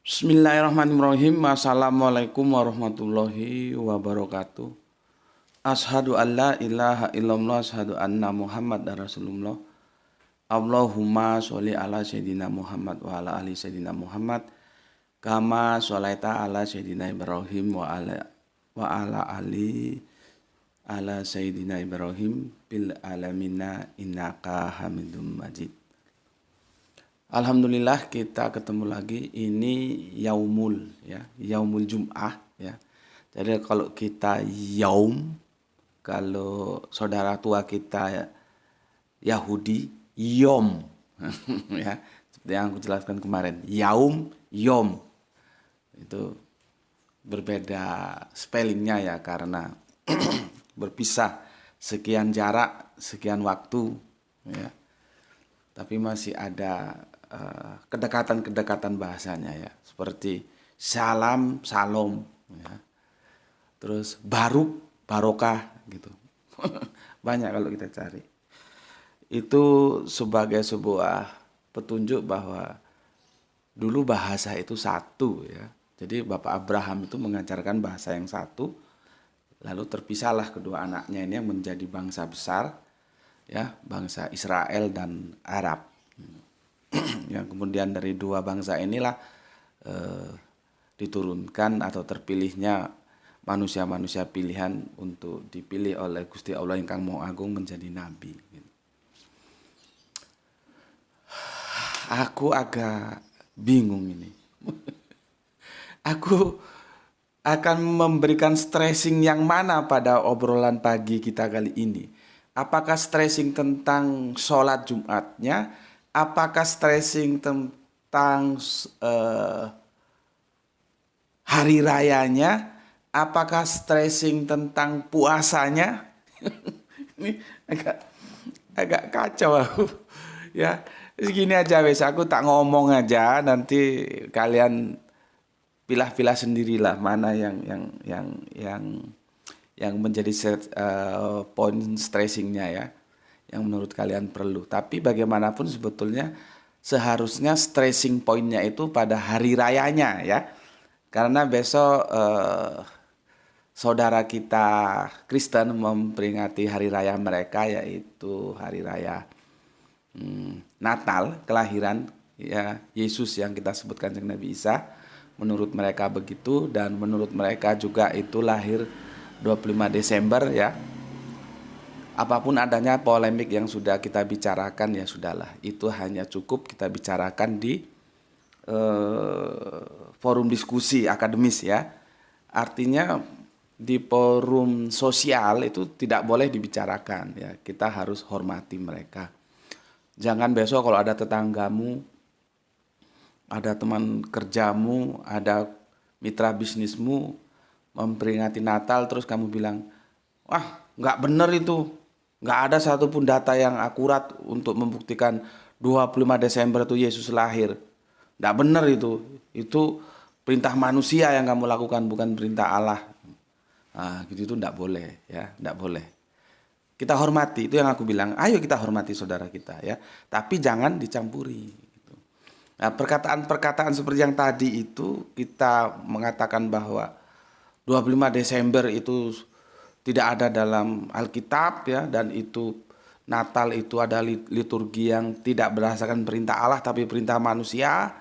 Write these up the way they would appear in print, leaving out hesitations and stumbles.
Bismillahirrahmanirrahim. Assalamualaikum warahmatullahi wabarakatuh. Ashadu an la ilaha illallah, ashadu anna Muhammad dan Rasulullah. Allahumma sholli ala Sayyidina Muhammad wa ala ali Sayyidina Muhammad. Kama sholaita ala Sayyidina Ibrahim wa ala ali ala Sayyidina Ibrahim bil alamina innaka hamidum majid. Alhamdulillah kita ketemu lagi. Ini yaumul yaumul Jum'ah ya. Jadi kalau kita yaum, kalau saudara tua kita Yahudi yom ya. Seperti yang aku jelaskan kemarin, yaum, yom. Itu berbeda spellingnya ya karena berpisah sekian jarak, sekian waktu ya. Tapi masih ada kedekatan-kedekatan bahasanya ya, seperti salam, salom ya. Terus baruk, barokah gitu. Banyak kalau kita cari. Itu sebagai sebuah petunjuk bahwa dulu bahasa itu satu ya. Jadi Bapak Abraham itu mengajarkan bahasa yang satu, lalu terpisahlah kedua anaknya ini yang menjadi bangsa besar ya, bangsa Israel dan Arab. Yang kemudian dari dua bangsa inilah diturunkan atau terpilihnya manusia-manusia pilihan untuk dipilih oleh Gusti Allah Ingkang Maha Agung menjadi nabi. Aku agak bingung ini. Aku akan memberikan stressing yang mana pada obrolan pagi kita kali ini. Apakah stressing tentang sholat Jumatnya? Apakah stressing tentang hari rayanya? Apakah stressing tentang puasanya? Ini agak kacau aku. Ya, segini aja wes, aku tak ngomong aja, nanti kalian pilah-pilah sendirilah mana yang menjadi poin stressingnya ya, yang menurut kalian perlu. Tapi bagaimanapun sebetulnya seharusnya stressing poinnya itu pada hari rayanya ya. Karena besok saudara kita Kristen memperingati hari raya mereka, yaitu hari raya Natal, kelahiran ya Yesus yang kita sebutkan Kanjeng Nabi Isa. Menurut mereka begitu, dan menurut mereka juga itu lahir 25 Desember ya. Apapun adanya polemik yang sudah kita bicarakan ya sudahlah, itu hanya cukup kita bicarakan di forum diskusi akademis ya. Artinya di forum sosial itu tidak boleh dibicarakan ya. Kita harus hormati mereka. Jangan besok kalau ada tetanggamu, ada teman kerjamu, ada mitra bisnismu memperingati Natal terus kamu bilang, wah nggak bener itu, nggak ada satupun data yang akurat untuk membuktikan 25 Desember itu Yesus lahir. Nggak bener itu perintah manusia yang kamu lakukan, bukan perintah Allah. Nah, gitu itu nggak boleh ya, nggak boleh. Kita hormati, itu yang aku bilang, ayo kita hormati saudara kita ya, tapi jangan dicampuri. Nah, perkataan-perkataan seperti yang tadi itu kita mengatakan bahwa 25 Desember itu tidak ada dalam Alkitab ya, dan itu Natal itu ada liturgi yang tidak berdasarkan perintah Allah tapi perintah manusia,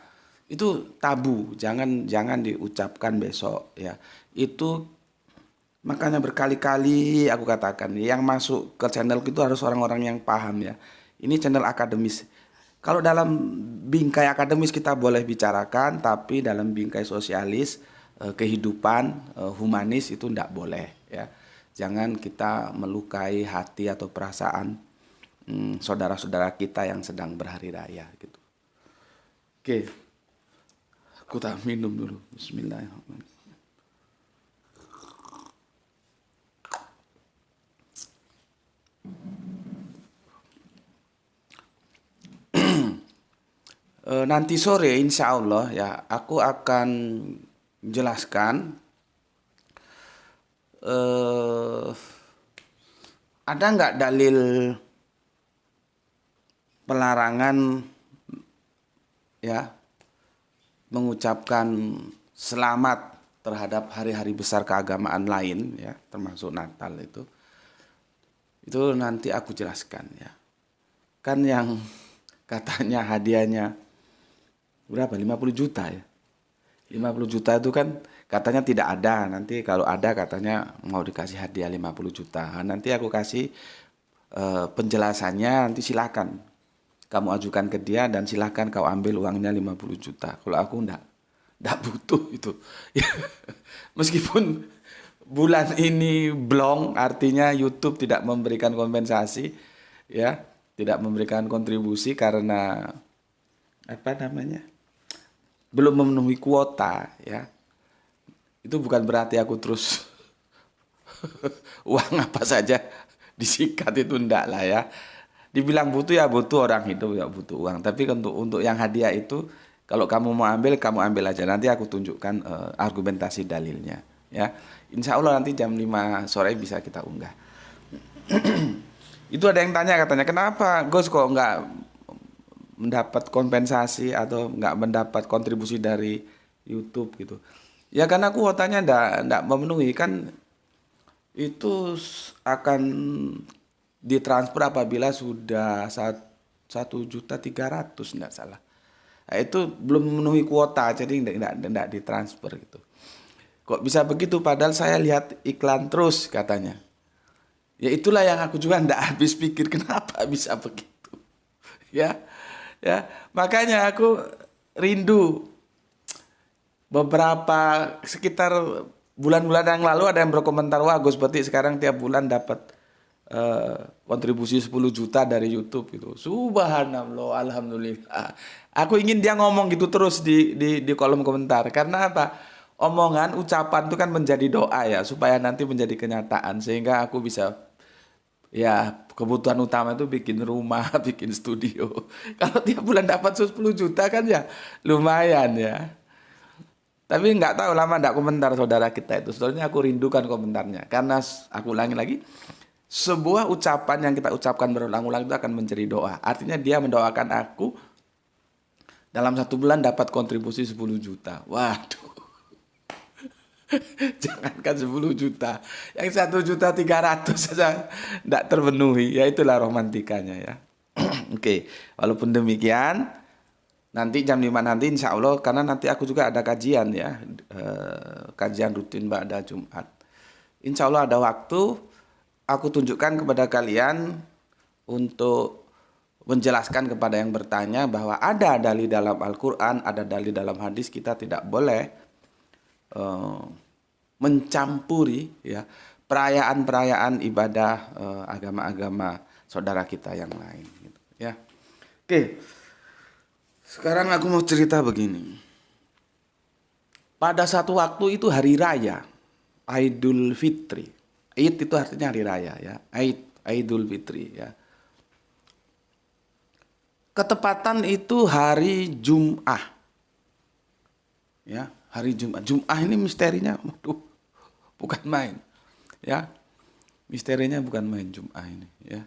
itu tabu, jangan diucapkan besok ya. Itu makanya berkali-kali aku katakan yang masuk ke channel itu harus orang-orang yang paham ya. Ini channel akademis. Kalau dalam bingkai akademis kita boleh bicarakan, tapi dalam bingkai sosialis, kehidupan, humanis itu tidak boleh ya. Jangan kita melukai hati atau perasaan saudara-saudara kita yang sedang berhari raya gitu. Oke, aku tak minum dulu. Bismillahirrahmanirrahim. Nanti sore insya Allah ya aku akan menjelaskan ada nggak dalil pelarangan ya mengucapkan selamat terhadap hari-hari besar keagamaan lain ya, termasuk Natal itu nanti aku jelaskan ya. Kan yang katanya hadiahnya berapa? 50 juta ya. 50 juta itu kan katanya tidak ada. Nanti kalau ada katanya mau dikasih hadiah 50 juta. Nanti aku kasih penjelasannya, nanti silakan kamu ajukan ke dia dan silakan kau ambil uangnya 50 juta. Kalau aku enggak butuh itu. Meskipun bulan ini blong, artinya YouTube tidak memberikan kompensasi ya, tidak memberikan kontribusi karena apa namanya? Belum memenuhi kuota ya. Itu bukan berarti aku terus uang apa saja disikat, itu enggak lah ya. Dibilang butuh ya butuh, orang hidup ya butuh uang. Tapi untuk yang hadiah itu kalau kamu mau ambil, kamu ambil aja. Nanti aku tunjukkan argumentasi dalilnya ya. Insya Allah nanti jam 5 sore bisa kita unggah. Itu ada yang tanya katanya, kenapa Gus kok enggak mendapat kompensasi atau nggak mendapat kontribusi dari YouTube gitu. Ya karena kuotanya nggak memenuhi kan, itu akan ditransfer apabila sudah 1.300.000 nggak salah. Nah, itu belum memenuhi kuota jadi nggak ditransfer gitu. Kok bisa begitu padahal saya lihat iklan terus katanya. Ya itulah yang aku juga nggak habis pikir kenapa bisa begitu. Ya, makanya aku rindu. Beberapa sekitar bulan-bulan yang lalu ada yang berkomentar, wah Gus berarti sekarang tiap bulan dapat kontribusi 10 juta dari YouTube gitu. Subhanallah, alhamdulillah. Aku ingin dia ngomong gitu terus di kolom komentar. Karena apa? Omongan, ucapan itu kan menjadi doa ya, supaya nanti menjadi kenyataan sehingga aku bisa, ya kebutuhan utama itu bikin rumah, bikin studio. Kalau tiap bulan dapat 10 juta kan ya lumayan ya. Tapi nggak tahu lama nggak komentar saudara kita itu. Sebenarnya aku rindukan komentarnya. Karena aku ulangi lagi, sebuah ucapan yang kita ucapkan berulang-ulang itu akan menjadi doa. Artinya dia mendoakan aku dalam 1 bulan dapat kontribusi 10 juta. Waduh. Jangankan 10 juta, yang 1.300.000 saja tidak terpenuhi. Ya itulah romantikanya ya. Oke, walaupun demikian, nanti jam 5 nanti insya Allah, karena nanti aku juga ada kajian ya, kajian rutin pada Jumat. Insya Allah ada waktu, aku tunjukkan kepada kalian untuk menjelaskan kepada yang bertanya bahwa ada dalil dalam Al-Quran, ada dalil dalam hadis, kita tidak boleh mencampuri ya perayaan-perayaan ibadah agama-agama saudara kita yang lain gitu, ya. Oke. Sekarang aku mau cerita begini. Pada satu waktu itu hari raya Idul Fitri. Id itu artinya hari raya ya. Idul Fitri ya. Ketepatan itu hari Jum'ah. Ya, hari Jumat. Jum'ah ini misterinya, waduh, bukan main. Ya, misterinya bukan main Jum'ah ini. Ya,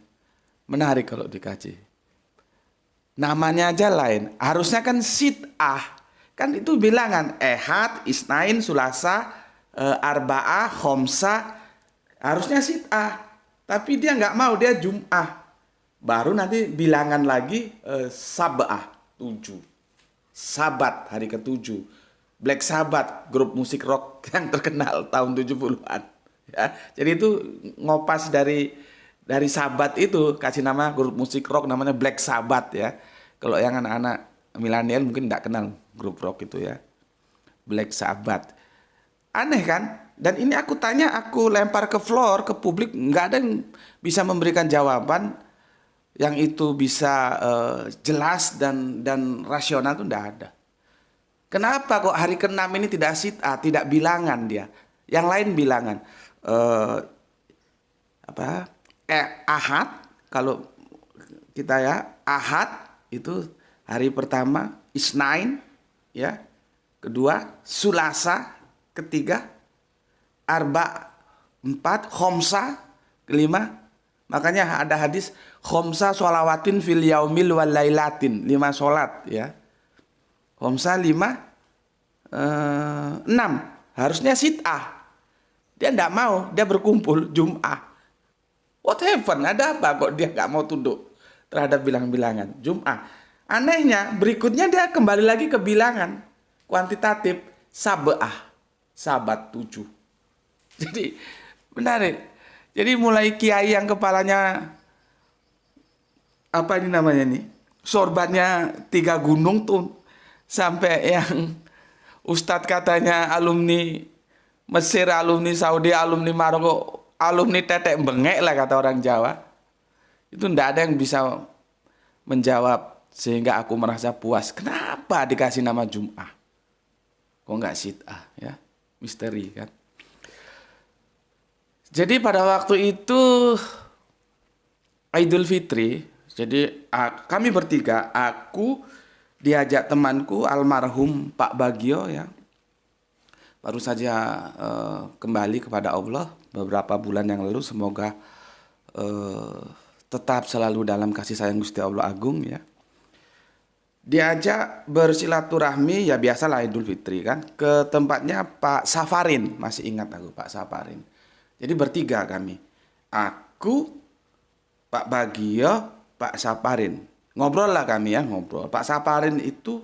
menarik kalau dikaji. Namanya aja lain. Harusnya kan sit'ah. Kan itu bilangan. Ehad, isnain, sulasa, arba'ah, khomsa. Harusnya sit'ah. Tapi dia nggak mau, dia Jum'ah. Baru nanti bilangan lagi sab'ah, 7. Sabat, hari ke-7. Black Sabbath, grup musik rock yang terkenal tahun 70-an. Ya, jadi itu ngopas dari Sabat itu, kasih nama grup musik rock namanya Black Sabbath ya. Kalau yang anak-anak milenial mungkin tidak kenal grup rock itu ya. Black Sabbath. Aneh kan? Dan ini aku tanya, aku lempar ke floor, ke publik, nggak ada yang bisa memberikan jawaban yang itu bisa jelas dan rasional, itu nggak ada. Kenapa kok hari ke-6 ini tidak sit'ah, tidak bilangan dia? Yang lain bilangan. Ahad, kalau kita ya, Ahad itu hari pertama, Isnain, ya. Kedua, Sulasa, ketiga, Arba, 4, Khomsa, kelima. Makanya ada hadis, Khomsa sholawatin fil yaumil wal lailatin, 5 sholat ya. Khomsa 5 6 harusnya sit'ah. Dia tidak mau, dia berkumpul Jum'ah. What happened? Ada apa kok dia nggak mau tunduk terhadap bilang-bilangan Jum'ah? Anehnya berikutnya dia kembali lagi ke bilangan kuantitatif sab'ah, sabat 7. Jadi menarik. Jadi mulai kiai yang kepalanya apa ini namanya nih, sorbannya 3 gunung tuh, sampai yang Ustadz katanya alumni Mesir, alumni Saudi, alumni Maroko, alumni tetek bengek lah kata orang Jawa. Itu ndak ada yang bisa menjawab sehingga aku merasa puas. Kenapa dikasih nama Jum'ah? Kok nggak sit'ah ya? Misteri kan? Jadi pada waktu itu Idul Fitri, jadi kami bertiga, aku diajak temanku almarhum Pak Bagio ya. Baru saja kembali kepada Allah beberapa bulan yang lalu. Semoga tetap selalu dalam kasih sayang Gusti Allah Agung ya. Diajak bersilaturahmi ya, biasalah Idul Fitri kan, ke tempatnya Pak Safarin. Masih ingat aku Pak Safarin. Jadi bertiga kami. Aku, Pak Bagio, Pak Saparin. Ngobrol lah kami ya, ngobrol. Pak Saparin itu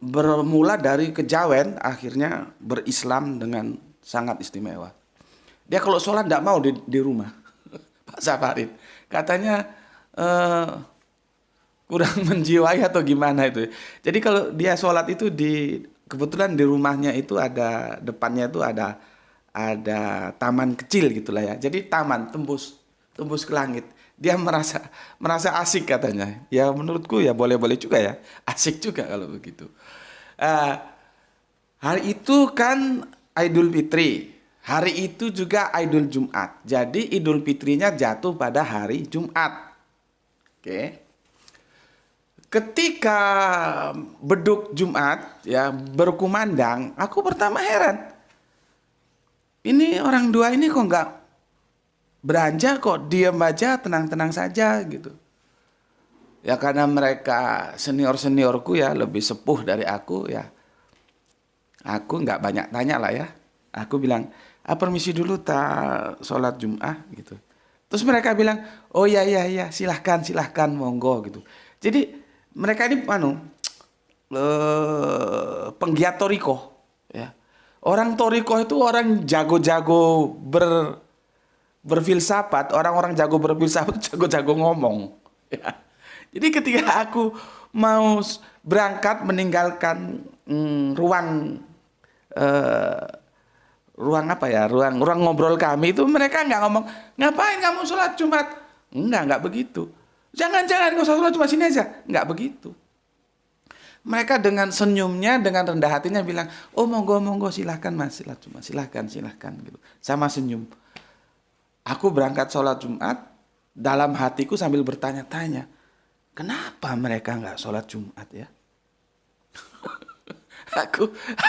bermula dari kejawen, akhirnya berislam dengan sangat istimewa. Dia kalau sholat tidak mau di rumah. Pak Saparin. Katanya kurang menjiwai atau gimana itu. Jadi kalau dia sholat itu kebetulan di rumahnya itu ada, depannya itu ada taman kecil gitulah ya. Jadi taman tembus ke langit. Dia merasa asik katanya. Ya menurutku ya boleh-boleh juga ya. Asik juga kalau begitu. Hari itu kan Idul Fitri. Hari itu juga Idul Jumat. Jadi Idul Fitrinya jatuh pada hari Jumat. Oke. Ketika beduk Jumat ya berkumandang, aku pertama heran. Ini orang dua ini kok nggak beranjak, kok diam aja, tenang-tenang saja gitu. Ya karena mereka senior-seniorku ya, lebih sepuh dari aku ya. Aku nggak banyak tanya lah ya. Aku bilang, permisi dulu sholat Jum'ah gitu. Terus mereka bilang, oh ya silahkan monggo gitu. Jadi mereka ini penggiat toriko ya. Orang toriko itu orang jago-jago berfilsafat, orang-orang jago berfilsafat, jago-jago ngomong. Ya. Jadi ketika aku mau berangkat meninggalkan ruang ngobrol kami itu, mereka nggak ngomong, ngapain kamu sholat Jumat? Nggak begitu. Jangan-jangan kau sholat Jumat sini aja. Nggak begitu. Mereka dengan senyumnya, dengan rendah hatinya bilang, oh monggo silahkan mas, silahkan gitu. Sama senyum. Aku berangkat sholat Jumat, dalam hatiku sambil bertanya-tanya, kenapa mereka nggak sholat Jumat ya?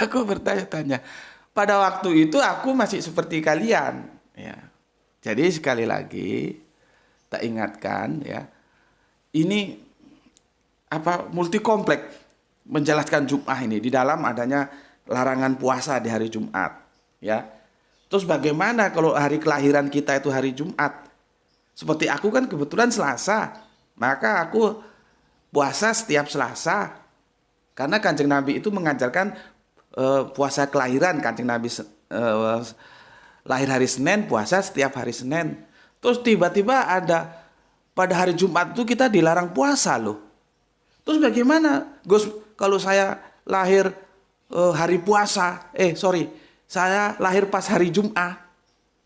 Aku bertanya-tanya. Pada waktu itu aku masih seperti kalian. Ya. Jadi sekali lagi, tak ingatkan ya, ini multi kompleks menjelaskan Jum'ah ini. Di dalam adanya larangan puasa di hari Jumat. Ya. Terus bagaimana kalau hari kelahiran kita itu hari Jumat? Seperti aku kan kebetulan Selasa. Maka aku puasa setiap Selasa. Karena Kanjeng Nabi itu mengajarkan puasa kelahiran. Kanjeng Nabi lahir hari Senin, puasa setiap hari Senin. Terus tiba-tiba ada pada hari Jumat itu kita dilarang puasa loh. Terus bagaimana Gus kalau saya lahir hari puasa, saya lahir pas hari Jumat,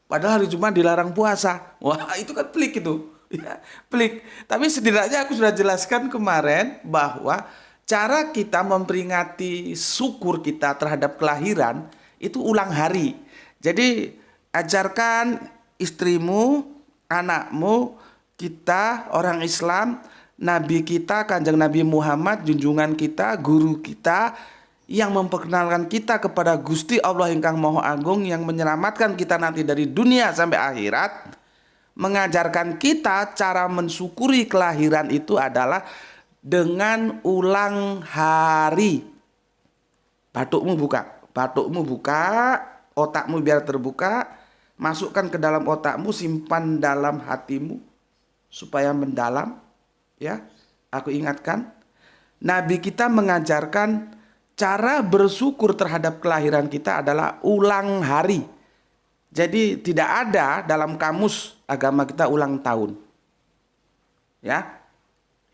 padahal hari Jumat dilarang puasa. Wah itu kan pelik itu, ya, pelik. Tapi setidaknya aku sudah jelaskan kemarin bahwa cara kita memperingati syukur kita terhadap kelahiran itu ulang hari. Jadi ajarkan istrimu, anakmu, kita orang Islam, Nabi kita, Kanjeng Nabi Muhammad, junjungan kita, guru kita, yang memperkenalkan kita kepada Gusti Allah Ingkang Maha Agung, yang menyelamatkan kita nanti dari dunia sampai akhirat, mengajarkan kita cara mensyukuri kelahiran itu adalah dengan ulang hari. Batukmu buka, otakmu biar terbuka, masukkan ke dalam otakmu, simpan dalam hatimu supaya mendalam, ya. Aku ingatkan, Nabi kita mengajarkan cara bersyukur terhadap kelahiran kita adalah ulang hari. Jadi tidak ada dalam kamus agama kita ulang tahun. Ya.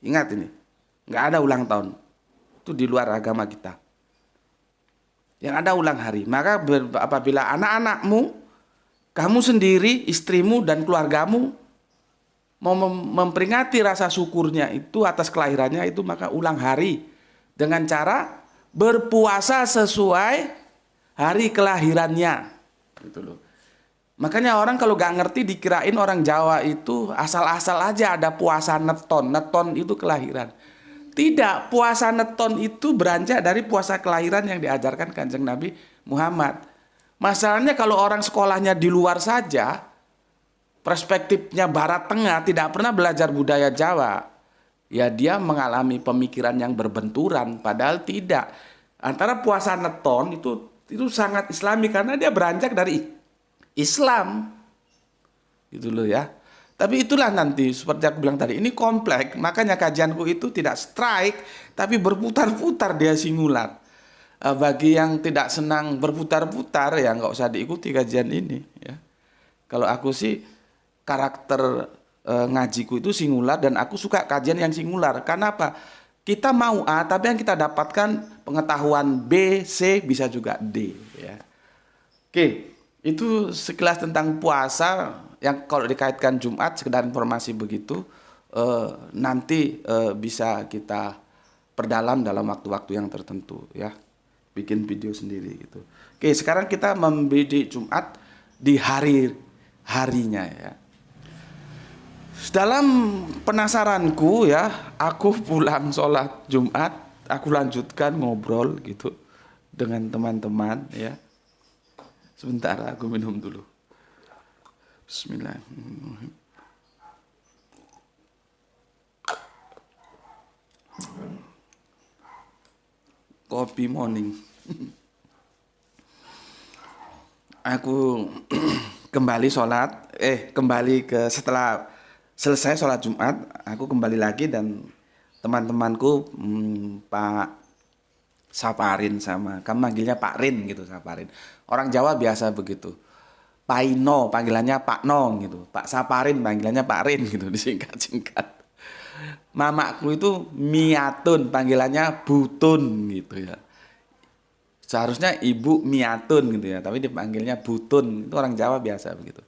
Ingat ini. Nggak ada ulang tahun. Itu di luar agama kita. Yang ada ulang hari. Maka apabila anak-anakmu, kamu sendiri, istrimu dan keluargamu mau memperingati rasa syukurnya itu atas kelahirannya itu, maka ulang hari dengan cara berpuasa sesuai hari kelahirannya. Gitu loh. Makanya orang kalau gak ngerti dikirain orang Jawa itu asal-asal aja ada puasa neton. Neton itu kelahiran. Tidak, puasa neton itu beranjak dari puasa kelahiran yang diajarkan Kanjeng Nabi Muhammad. Masalahnya kalau orang sekolahnya di luar saja, perspektifnya barat tengah, tidak pernah belajar budaya Jawa, ya dia mengalami pemikiran yang berbenturan, padahal tidak. Antara puasa neton itu sangat islami karena dia beranjak dari Islam. Gitu loh ya. Tapi itulah nanti seperti aku bilang tadi, ini kompleks, makanya kajianku itu tidak strike tapi berputar-putar dia singular. Bagi yang tidak senang berputar-putar ya nggak usah diikuti kajian ini ya. Kalau aku sih karakter ngajiku itu singular dan aku suka kajian yang singular. Karena apa? Kita mau A tapi yang kita dapatkan pengetahuan B, C, bisa juga D ya. Oke, itu sekilas tentang puasa yang kalau dikaitkan Jumat, sekedar informasi begitu, nanti bisa kita perdalam dalam waktu-waktu yang tertentu ya. Bikin video sendiri gitu. Oke, sekarang kita membidik Jumat di harinya ya. Dalam penasaranku ya, aku pulang sholat Jumat, aku lanjutkan ngobrol gitu dengan teman-teman ya. Sebentar, aku minum dulu. Bismillahirrahmanirrahim. Kopi morning. Aku kembali sholat, setelah selesai sholat Jumat, aku kembali lagi dan teman-temanku Pak Saparin sama, kamu manggilnya Pak Rin gitu, Saparin. Orang Jawa biasa begitu. Pak Ino panggilannya Pak Nong gitu. Pak Saparin panggilannya Pak Rin gitu, disingkat-singkat. Mamaku itu Miatun panggilannya Butun gitu ya. Seharusnya Ibu Miatun gitu ya, tapi dipanggilnya Butun. Itu orang Jawa biasa begitu.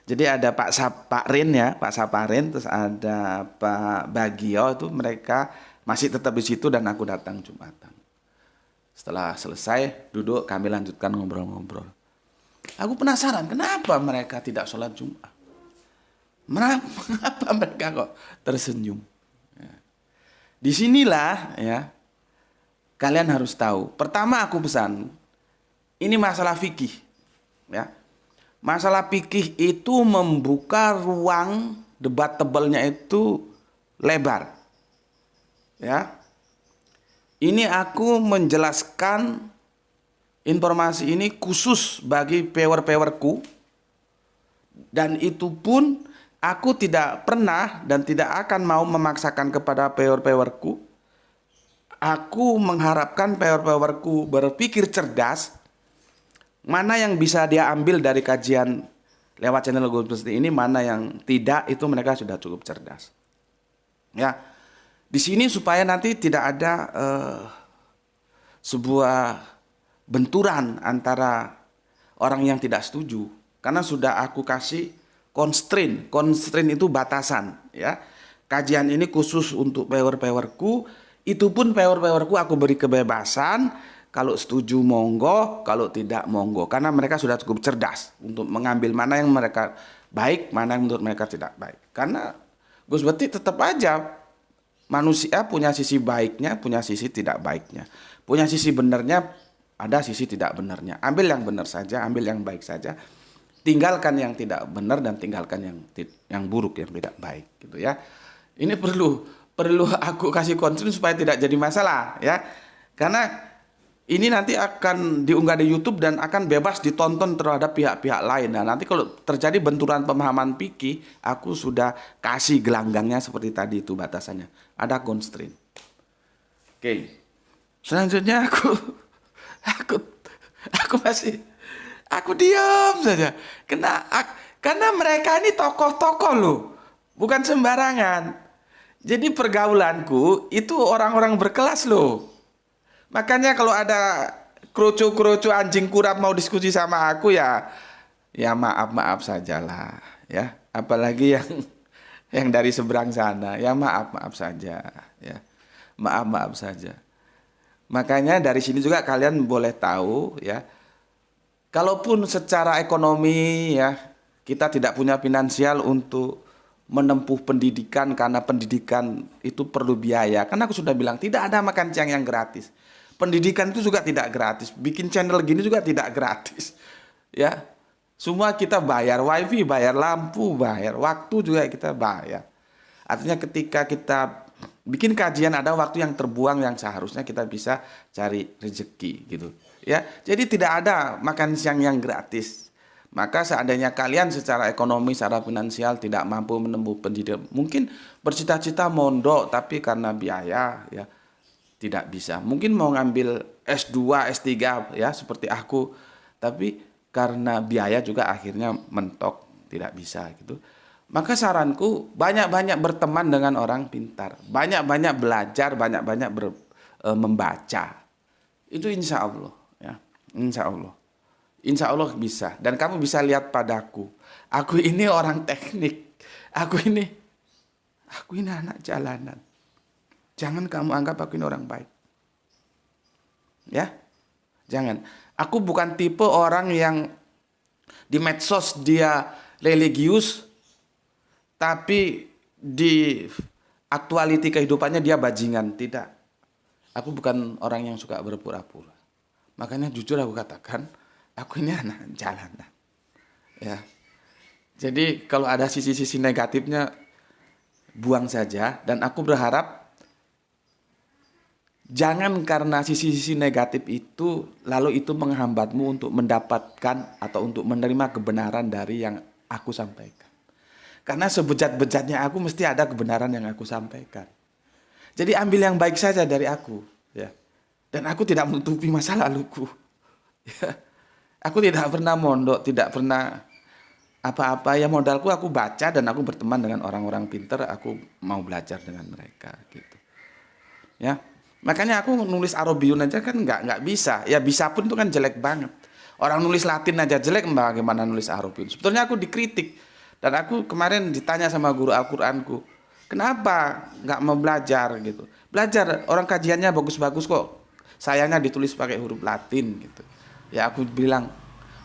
Jadi ada Pak Rin ya, Pak Saparin, terus ada Pak Bagio, itu mereka masih tetap di situ dan aku datang Jumatan. Setelah selesai duduk kami lanjutkan ngobrol-ngobrol. Aku penasaran kenapa mereka tidak sholat Jumat. Mengapa mereka kok tersenyum? Ya. Disinilah ya kalian harus tahu. Pertama aku pesan, ini masalah fikih. Ya. Masalah fikih itu membuka ruang debat tebalnya itu lebar. Ya. Ini aku menjelaskan informasi ini khusus bagi pewer-pewerku. Dan itu pun aku tidak pernah dan tidak akan mau memaksakan kepada pewer-pewerku. Aku mengharapkan pewer-pewerku berpikir cerdas. Mana yang bisa dia ambil dari kajian lewat channel Gus Besti ini, mana yang tidak, itu mereka sudah cukup cerdas. Ya, di sini supaya nanti tidak ada sebuah benturan antara orang yang tidak setuju, karena sudah aku kasih constraint itu batasan ya. Kajian ini khusus untuk pewer-pewerku, itu pun pewer-pewerku aku beri kebebasan, kalau setuju monggo, kalau tidak monggo, karena mereka sudah cukup cerdas untuk mengambil mana yang mereka baik, mana yang menurut mereka tidak baik. Karena Gus Beti tetap aja manusia punya sisi baiknya, punya sisi tidak baiknya, punya sisi benernya, ada sisi tidak benarnya. Ambil yang benar saja, ambil yang baik saja. Tinggalkan yang tidak benar dan tinggalkan yang buruk, yang tidak baik gitu ya. Ini perlu aku kasih konsen supaya tidak jadi masalah ya. Karena ini nanti akan diunggah di YouTube dan akan bebas ditonton terhadap pihak-pihak lain. Nah, nanti kalau terjadi benturan pemahaman fikih, aku sudah kasih gelanggangnya seperti tadi itu batasannya. Ada constraint. Oke. Selanjutnya aku aku masih aku diam saja. Karena mereka ini tokoh-tokoh loh. Bukan sembarangan. Jadi pergaulanku itu orang-orang berkelas loh. Makanya kalau ada kroco-kroco anjing kurap mau diskusi sama aku ya maaf-maaf sajalah ya. Apalagi yang dari seberang sana ya maaf-maaf saja ya. Maaf-maaf saja. Makanya dari sini juga kalian boleh tahu ya. Kalaupun secara ekonomi ya kita tidak punya finansial untuk menempuh pendidikan karena pendidikan itu perlu biaya. Karena aku sudah bilang tidak ada makan siang yang gratis. Pendidikan itu juga tidak gratis. Bikin channel gini juga tidak gratis. Ya. Semua kita bayar wifi, bayar lampu, bayar waktu juga kita bayar. Artinya ketika kita bikin kajian ada waktu yang terbuang yang seharusnya kita bisa cari rezeki gitu. Ya. Jadi tidak ada makan siang yang gratis. Maka seandainya kalian secara ekonomi, secara finansial tidak mampu menempuh pendidikan, mungkin bercita-cita mondok tapi karena biaya ya tidak bisa. Mungkin mau ngambil S2, S3 ya seperti aku, tapi karena biaya juga akhirnya mentok, tidak bisa gitu. Maka saranku banyak-banyak berteman dengan orang pintar, banyak-banyak belajar, banyak-banyak membaca. Itu insya Allah ya, insya Allah. Insya Allah bisa. Dan kamu bisa lihat padaku. Aku ini orang teknik. Aku ini anak jalanan. Jangan kamu anggap aku ini orang baik. Ya, jangan. Aku bukan tipe orang yang di medsos dia religius, tapi di aktualiti kehidupannya dia bajingan. Tidak. Aku bukan orang yang suka berpura-pura. Makanya jujur aku katakan, aku ini anak jalanan. Ya. Jadi kalau ada sisi-sisi negatifnya, buang saja. Dan aku berharap jangan karena sisi-sisi negatif itu lalu itu menghambatmu untuk mendapatkan atau untuk menerima kebenaran dari yang aku sampaikan. Karena sebejat-bejatnya aku mesti ada kebenaran yang aku sampaikan. Jadi ambil yang baik saja dari aku, ya. Dan aku tidak menutupi masa laluku. Ya. Aku tidak pernah mondok, tidak pernah apa-apa. Ya modalku aku baca dan aku berteman dengan orang-orang pintar, aku mau belajar dengan mereka gitu. Ya. Makanya aku nulis Arabiyun aja kan nggak bisa. Ya bisa pun itu kan jelek banget. Orang nulis Latin aja jelek, bagaimana nulis Arabiyun. Sebetulnya aku dikritik. Dan aku kemarin ditanya sama guru Al-Qur'anku, kenapa nggak mau belajar gitu. Belajar, orang kajiannya bagus-bagus kok. Sayangnya ditulis pakai huruf Latin gitu. Ya aku bilang,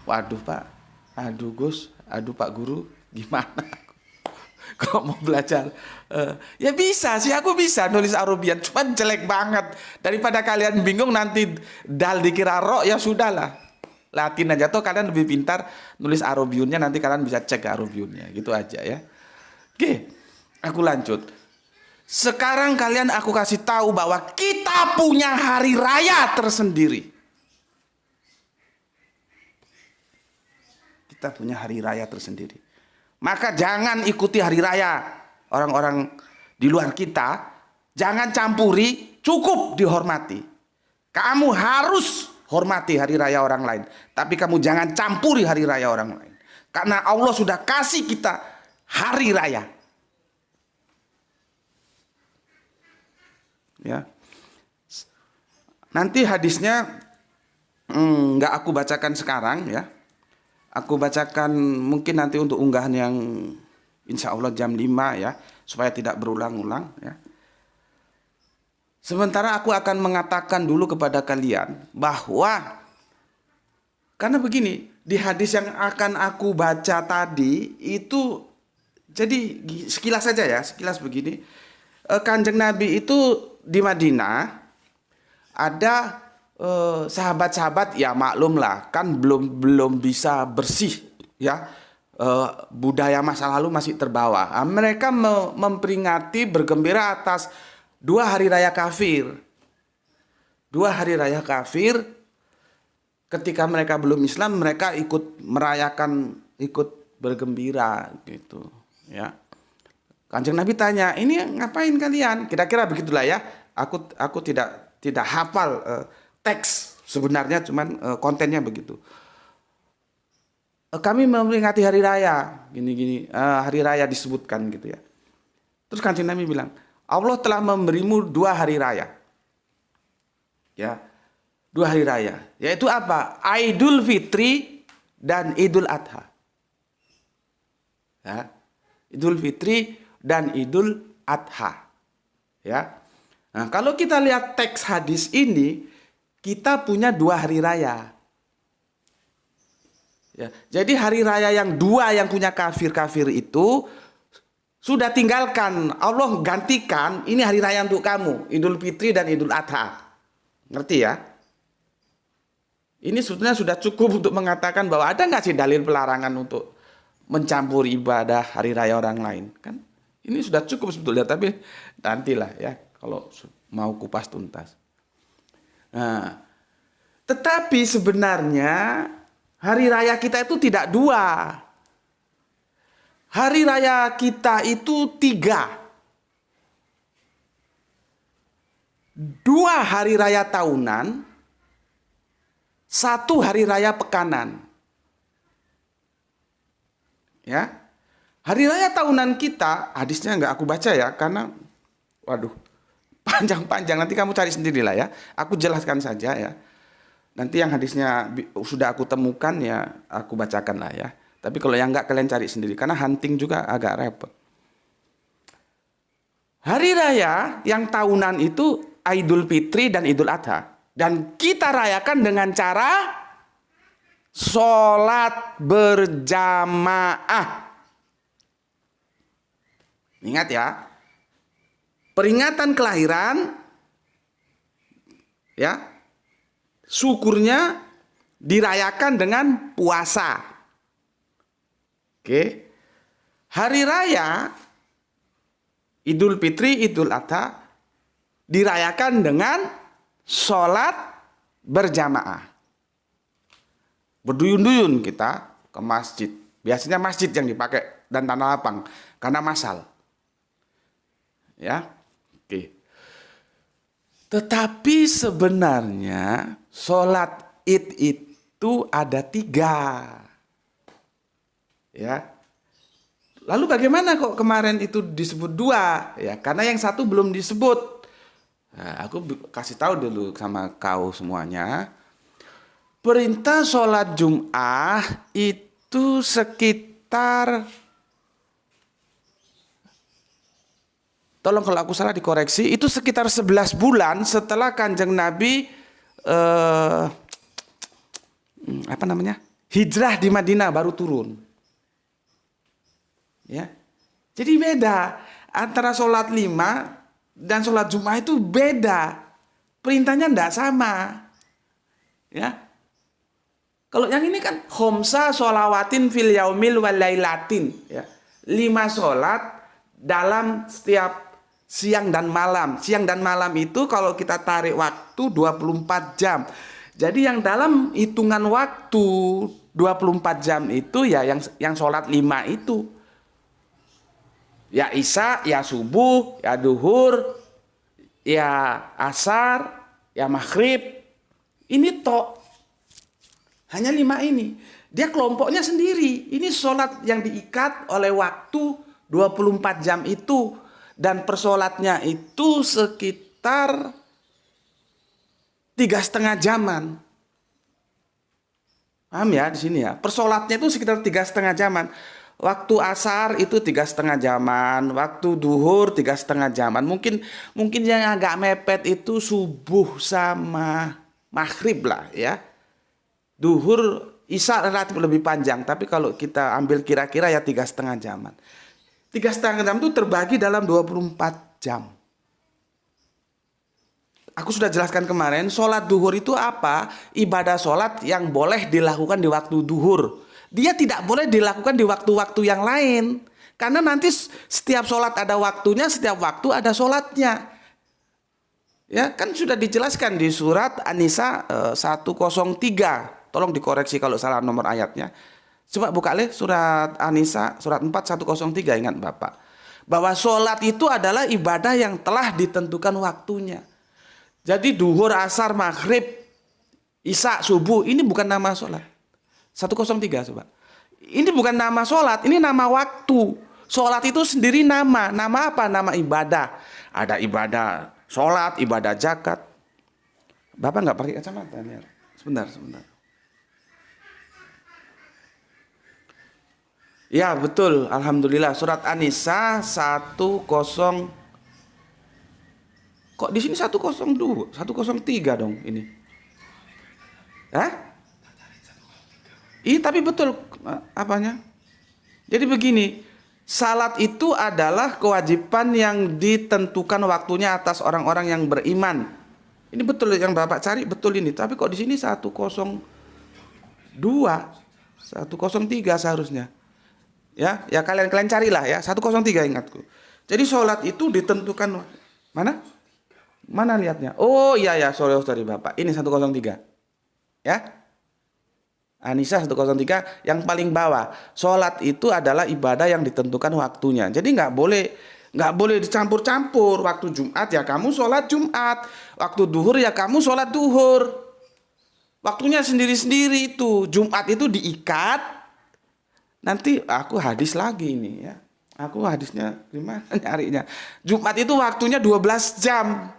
waduh Pak, aduh Gus, aduh Pak Guru, gimana? Kok mau belajar? Ya bisa sih, aku bisa nulis Arabian, cuman jelek banget. Daripada kalian bingung nanti dal dikira ro, ya sudahlah. Latin aja tuh kalian lebih pintar nulis Arabiunnya, nanti kalian bisa cek Arabiunnya, gitu aja ya. Oke, aku lanjut. Sekarang kalian aku kasih tahu bahwa kita punya hari raya tersendiri. Kita punya hari raya tersendiri. Maka jangan ikuti hari raya orang-orang di luar kita. Jangan campuri, cukup dihormati. Kamu harus hormati hari raya orang lain. Tapi kamu jangan campuri hari raya orang lain. Karena Allah sudah kasih kita hari raya. Ya. Nanti hadisnya nggak aku bacakan sekarang ya. Aku bacakan mungkin nanti untuk unggahan yang insya Allah jam 5 ya. Supaya tidak berulang-ulang ya. Sementara aku akan mengatakan dulu kepada kalian bahwa karena begini, di hadis yang akan aku baca tadi itu jadi sekilas saja ya, sekilas begini. Kanjeng Nabi itu di Madinah ada sahabat-sahabat ya maklum lah kan belum bisa bersih ya, budaya masa lalu masih terbawa. Mereka memperingati bergembira atas 2 hari raya kafir. 2 hari raya kafir, ketika mereka belum Islam, mereka ikut merayakan, ikut bergembira gitu, ya. Kanjeng Nabi tanya, ini ngapain kalian? Kira-kira begitulah ya. Aku tidak hafal teks sebenarnya, cuman kontennya begitu. Kami memperingati hari raya, gini-gini, hari raya disebutkan gitu ya. Terus Kanjeng Nabi bilang, Allah telah memberimu 2 hari raya. Ya, 2 hari raya. Yaitu apa? Idul Fitri dan Idul Adha. Ya, Idul Fitri dan Idul Adha. Ya. Nah, kalau kita lihat teks hadis ini, kita punya 2 hari raya. Ya, jadi hari raya yang 2 yang punya kafir-kafir itu sudah tinggalkan. Allah gantikan, ini hari raya untuk kamu, Idul Fitri dan Idul Adha. Ngerti ya? Ini sebetulnya sudah cukup untuk mengatakan bahwa ada nggak sih dalil pelarangan untuk mencampur ibadah hari raya orang lain? Kan ini sudah cukup sebetulnya, tapi nantilah ya kalau mau kupas tuntas. Nah, tetapi sebenarnya hari raya kita itu tidak 2. Hari raya kita itu 3. 2 hari raya tahunan, 1 hari raya pekanan. Ya. Hari raya tahunan kita, hadisnya nggak aku baca ya, karena waduh, panjang-panjang, nanti kamu cari sendirilah ya. Aku jelaskan saja ya. Nanti yang hadisnya sudah aku temukan ya, aku bacakan lah ya. Tapi kalau yang nggak, kalian cari sendiri, karena hunting juga agak repot. Hari raya yang tahunan itu Idul Fitri dan Idul Adha. Dan kita rayakan dengan cara sholat berjamaah. Ingat ya, peringatan kelahiran, ya, syukurnya dirayakan dengan puasa. Oke, hari raya Idul Fitri, Idul Adha dirayakan dengan sholat berjamaah. Berduyun-duyun kita ke masjid. Biasanya masjid yang dipakai dan tanah lapang karena massal. Ya, oke. Tetapi sebenarnya sholat id itu ada 3. Ya. Lalu bagaimana kok kemarin itu disebut 2? Ya, karena yang satu belum disebut. Nah, aku kasih tahu dulu sama kau semuanya. Perintah sholat Jum'ah itu sekitar, tolong kalau aku salah dikoreksi, itu sekitar 11 bulan setelah Kanjeng Nabi hijrah di Madinah baru turun. Ya. Jadi beda antara sholat 5 dan sholat Jumat itu beda. Perintahnya tidak sama. Ya. Kalau yang ini kan khomsa sholawatin fil yaumil wal lailatin, ya. 5 sholat dalam setiap siang dan malam. Siang dan malam itu kalau kita tarik waktu 24 jam. Jadi yang dalam hitungan waktu 24 jam itu ya yang sholat 5 itu. Ya isya, ya subuh, ya duhur, ya asar, ya maghrib. Ini tok. Hanya 5 ini. Dia kelompoknya sendiri. Ini sholat yang diikat oleh waktu 24 jam itu. Dan persolatnya itu sekitar 3,5 jaman. Paham ya di sini ya? Persolatnya itu sekitar 3,5 jaman. Waktu asar itu 3,5 jaman, waktu duhur 3,5 jaman. Mungkin yang agak mepet itu subuh sama maghrib lah ya. Duhur, isya relatif lebih panjang, tapi kalau kita ambil kira-kira ya 3,5 jaman. 3,5 jam itu terbagi dalam 24 jam. Aku sudah jelaskan kemarin, sholat duhur itu apa? Ibadah sholat yang boleh dilakukan di waktu duhur. Dia tidak boleh dilakukan di waktu-waktu yang lain. Karena nanti setiap sholat ada waktunya, setiap waktu ada sholatnya. Ya, kan sudah dijelaskan di surat An-Nisa 103. Tolong dikoreksi kalau salah nomor ayatnya. Coba buka leh surat An-Nisa surat 4 103, ingat Bapak. Bahwa sholat itu adalah ibadah yang telah ditentukan waktunya. Jadi duhur, asar, maghrib, isya, subuh ini bukan nama sholat. 103 coba. Ini bukan nama sholat, ini nama waktu. Sholat itu sendiri nama. Nama apa? Nama ibadah. Ada ibadah sholat, ibadah zakat. Bapak nggak pakai kacamata nih. Sebentar. Ya betul, alhamdulillah. Surat An-Nisa 10. Kok di sini 102, 103 dong ini. Hah? Iya tapi betul apanya? Jadi begini, salat itu adalah kewajiban yang ditentukan waktunya atas orang-orang yang beriman. Ini betul yang Bapak cari, betul ini. Tapi kok di sini 102, 103 seharusnya. Ya kalian carilah ya, 103 ingatku. Jadi sholat itu ditentukan mana? Mana lihatnya? Oh iya sorry Bapak. Ini 103. Ya. An-Nisa 103 yang paling bawah. Sholat itu adalah ibadah yang ditentukan waktunya. Jadi nggak boleh dicampur-campur. Waktu Jumat ya kamu sholat Jumat. Waktu duhur ya kamu sholat duhur. Waktunya sendiri-sendiri itu. Jumat itu diikat. Nanti aku hadis lagi ini ya. Aku hadisnya gimana nyarinya. Jumat itu waktunya 12 jam.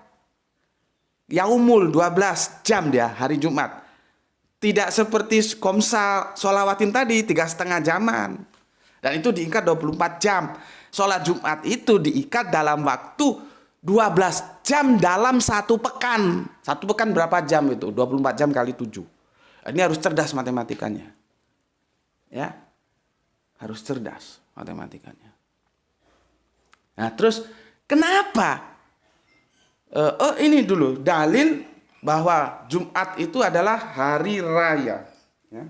Yaumul 12 jam dia hari Jumat. Tidak seperti komsa sholawatin tadi 3,5 jaman. Dan itu diikat 24 jam. Sholat Jumat itu diikat dalam waktu 12 jam dalam 1 pekan. 1 pekan berapa jam itu? 24 jam kali 7. Ini harus cerdas matematikanya. Ya. Harus cerdas matematikanya. Nah terus kenapa? Ini dulu dalil bahwa Jumat itu adalah hari raya. Ya.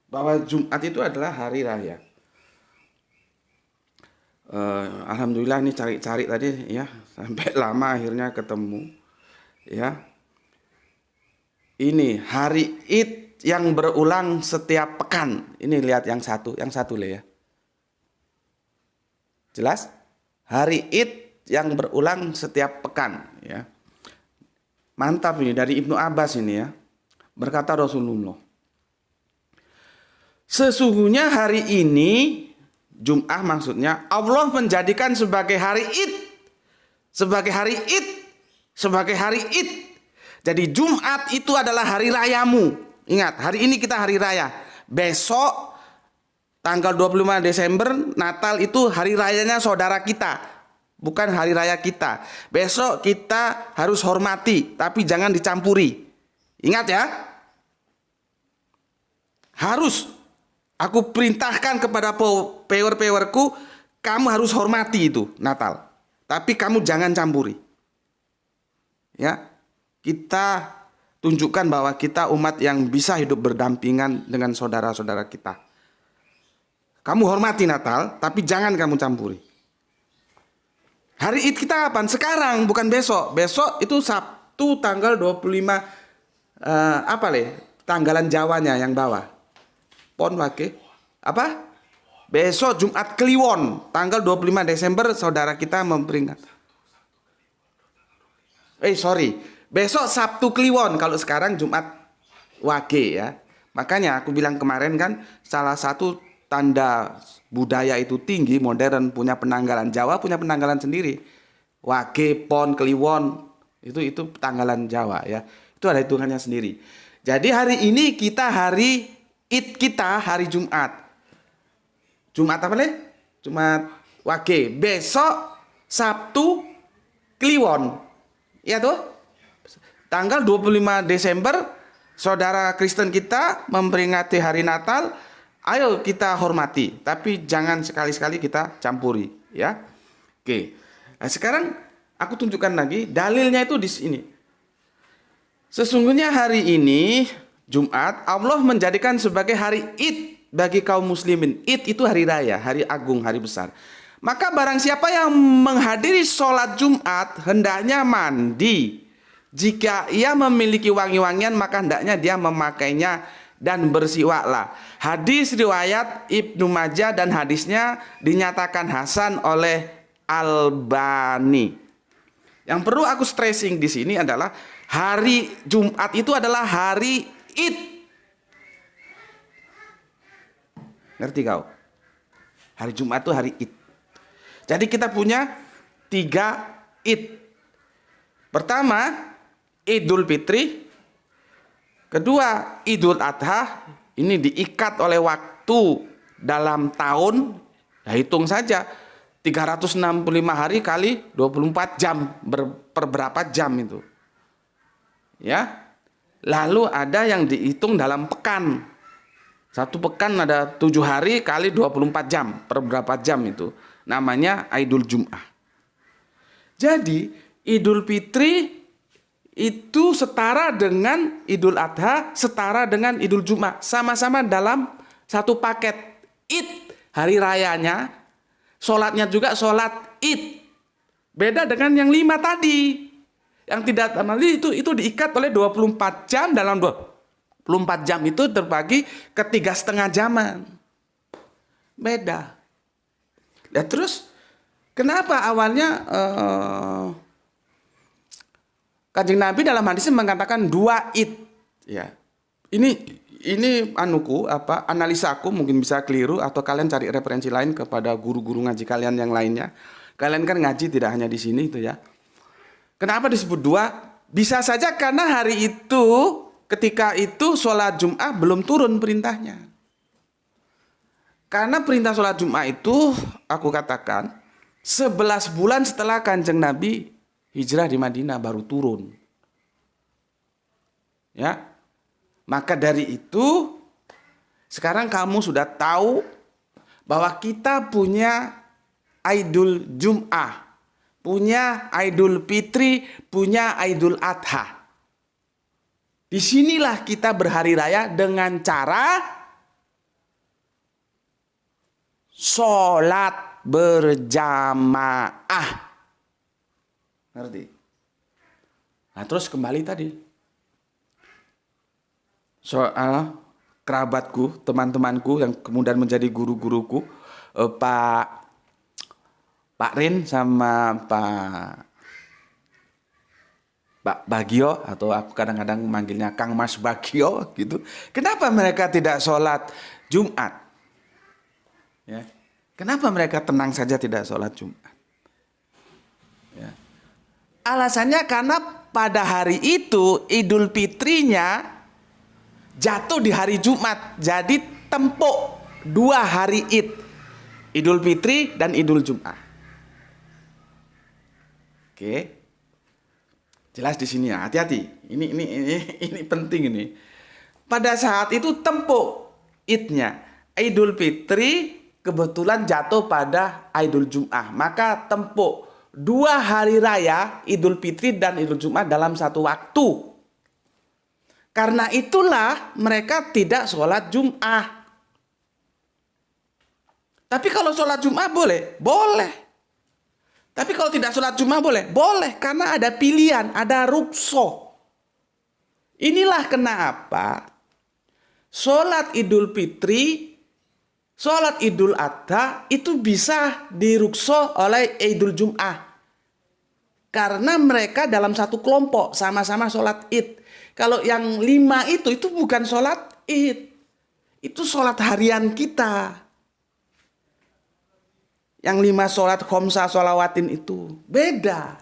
Bahwa Jumat itu adalah hari raya. Alhamdulillah ini cari-cari tadi ya sampai lama akhirnya ketemu. Ya. Ini hari Id yang berulang setiap pekan. Ini lihat yang satu Le ya. Jelas? Hari Id yang berulang setiap pekan ya. Mantap ini dari Ibnu Abbas ini ya. Berkata Rasulullah. Sesungguhnya hari ini Jum'ah maksudnya Allah menjadikan sebagai hari Id. Sebagai hari Id. Sebagai hari Id. Jadi Jumat itu adalah hari rayamu. Ingat, hari ini kita hari raya. Besok tanggal 25 Desember Natal itu hari rayanya saudara kita, bukan hari raya kita. Besok kita harus hormati, tapi jangan dicampuri. Ingat ya. Harus. Aku perintahkan kepada pewer-pewerku, kamu harus hormati itu Natal. Tapi kamu jangan campuri. Ya. Kita tunjukkan bahwa kita umat yang bisa hidup berdampingan dengan saudara-saudara kita. Kamu hormati Natal, tapi jangan kamu campuri. Hari Id kita kapan? Sekarang, bukan besok. Besok itu Sabtu tanggal 25 tanggalan Jawanya yang bawah. Pon wake. Apa? Besok Jumat Kliwon, tanggal 25 Desember saudara kita memperingati. Besok Sabtu Kliwon, kalau sekarang Jumat Wage ya. Makanya aku bilang kemarin kan salah satu tanda budaya itu tinggi, modern, punya penanggalan. Jawa punya penanggalan sendiri. Wage, Pon, Kliwon, itu tanggalan Jawa ya. Itu ada hitungannya sendiri. Jadi hari ini kita hari Id kita hari Jumat. Jumat apa nih? Jumat Wage. Besok Sabtu Kliwon. Ya tuh? Tanggal 25 Desember, saudara Kristen kita memperingati hari Natal. Ayo kita hormati, tapi jangan sekali-sekali kita campuri, ya. Oke. Nah, sekarang aku tunjukkan lagi dalilnya itu di sini. Sesungguhnya hari ini Jumat Allah menjadikan sebagai hari Id bagi kaum muslimin. Id itu hari raya, hari agung, hari besar. Maka barang siapa yang menghadiri sholat Jumat hendaknya mandi, Jika ia memiliki wangi-wangian, maka hendaknya dia memakainya dan bersiwaklah. Hadis riwayat Ibnu Majah dan hadisnya dinyatakan hasan oleh Albani. Yang perlu aku stressing di sini adalah hari Jumat itu adalah hari Id. Ngerti kau? Hari Jumat itu hari Id. Jadi kita punya 3 Id. Pertama, Idul Fitri. Kedua, Idul Adha. Ini diikat oleh waktu dalam tahun. Ya, hitung saja 365 hari kali 24 jam. Per berapa jam itu? Ya. Lalu ada yang dihitung dalam pekan. Satu pekan ada 7 hari kali 24 jam. Per berapa jam itu? Namanya Idul Jum'ah. Jadi Idul Fitri itu setara dengan Idul Adha, setara dengan Idul Jum'ah. Sama-sama dalam satu paket. Id, hari rayanya. Sholatnya juga sholat Id. Beda dengan yang 5 tadi. Yang tidak itu diikat oleh 24 jam. Dalam 24 jam itu terbagi ke 3,5 jaman. Beda. Ya terus kenapa awalnya Kanjeng Nabi dalam hadisnya mengatakan 2 Id, ya. Ini analisaku mungkin bisa keliru atau kalian cari referensi lain kepada guru-guru ngaji kalian yang lainnya. Kalian kan ngaji tidak hanya di sini itu ya. Kenapa disebut 2? Bisa saja karena hari itu ketika itu sholat Jum'ah belum turun perintahnya. Karena perintah sholat Jum'ah itu aku katakan 11 bulan setelah Kanjeng Nabi hijrah di Madinah baru turun. Ya. Maka dari itu sekarang kamu sudah tahu bahwa kita punya Idul Jum'ah, punya Idul Fitri, punya Idul Adha. Disinilah kita berhari raya dengan cara sholat berjamaah. Ngerti? Nah terus kembali tadi. Soal kerabatku, teman-temanku yang kemudian menjadi guru-guruku. Pak Rin sama Pak Bagio. Atau aku kadang-kadang memanggilnya Kang Mas Bagio gitu. Kenapa mereka tidak sholat Jumat? Ya. Kenapa mereka tenang saja tidak sholat Jumat? Ya. Alasannya karena pada hari itu Idul Fitrinya jatuh di hari Jumat. Jadi tempuk 2 hari Id. Idul Fitri dan Idul Jum'ah. Oke. Jelas di sini ya, hati-hati. Ini penting ini. Pada saat itu tempuk Idnya. Idul Fitri kebetulan jatuh pada Idul Jum'ah. Maka tempuk 2 hari raya Idul Fitri dan Idul Jum'ah dalam satu waktu. Karena itulah mereka tidak sholat Jum'ah. Tapi kalau sholat Jum'ah boleh? Boleh. Tapi kalau tidak sholat Jum'ah boleh? Boleh. Karena ada pilihan, ada rukso. Inilah kenapa sholat Idul Fitri, sholat Idul Adha itu bisa dirukso oleh Idul Jum'ah. Karena mereka dalam satu kelompok, sama-sama sholat Id. Kalau yang 5 itu bukan sholat Id. Itu sholat harian kita. Yang 5 sholat khomsah sholawatin itu. Beda.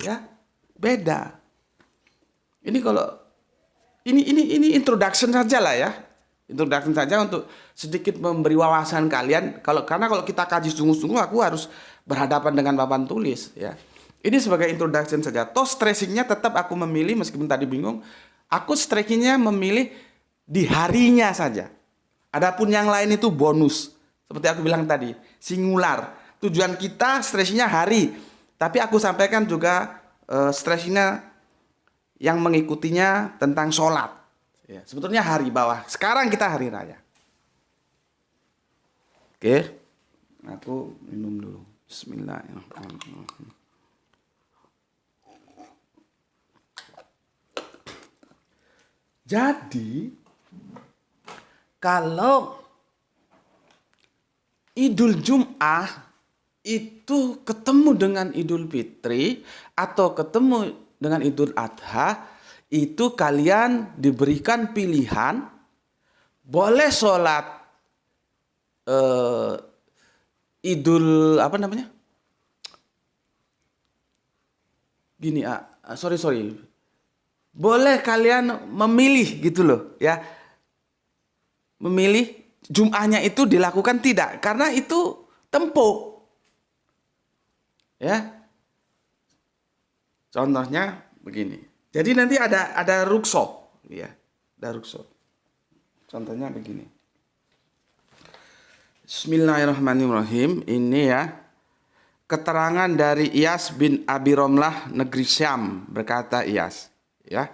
Ya, beda. Ini kalau, ini introduction saja lah ya. Introduction saja untuk sedikit memberi wawasan kalian. Karena kalau kita kaji sungguh-sungguh aku harus berhadapan dengan papan tulis ya. Ini sebagai introduction saja. Toh stressingnya tetap aku memilih meskipun tadi bingung. Aku stressingnya memilih di harinya saja. Adapun yang lain itu bonus. Seperti aku bilang tadi, singular. Tujuan kita stressingnya hari. Tapi aku sampaikan juga stressingnya yang mengikutinya tentang sholat. Ya, sebetulnya hari bawah. Sekarang kita hari raya. Oke. Aku minum dulu. Bismillahirrahmanirrahim. Jadi kalau Idul Jum'ah itu ketemu dengan Idul Fitri atau ketemu dengan Idul Adha, itu kalian diberikan pilihan boleh sholat Idul apa namanya? Gini, sorry. Boleh kalian memilih gitu loh ya. Memilih Jum'ahnya itu dilakukan tidak, karena itu tempuk. Ya. Contohnya begini. Jadi nanti ada rukso ya. Ada rukso. Contohnya begini. Bismillahirrahmanirrahim. Ini ya. Keterangan dari Iyas bin Abi Romlah negeri Syam, berkata Iyas, ya.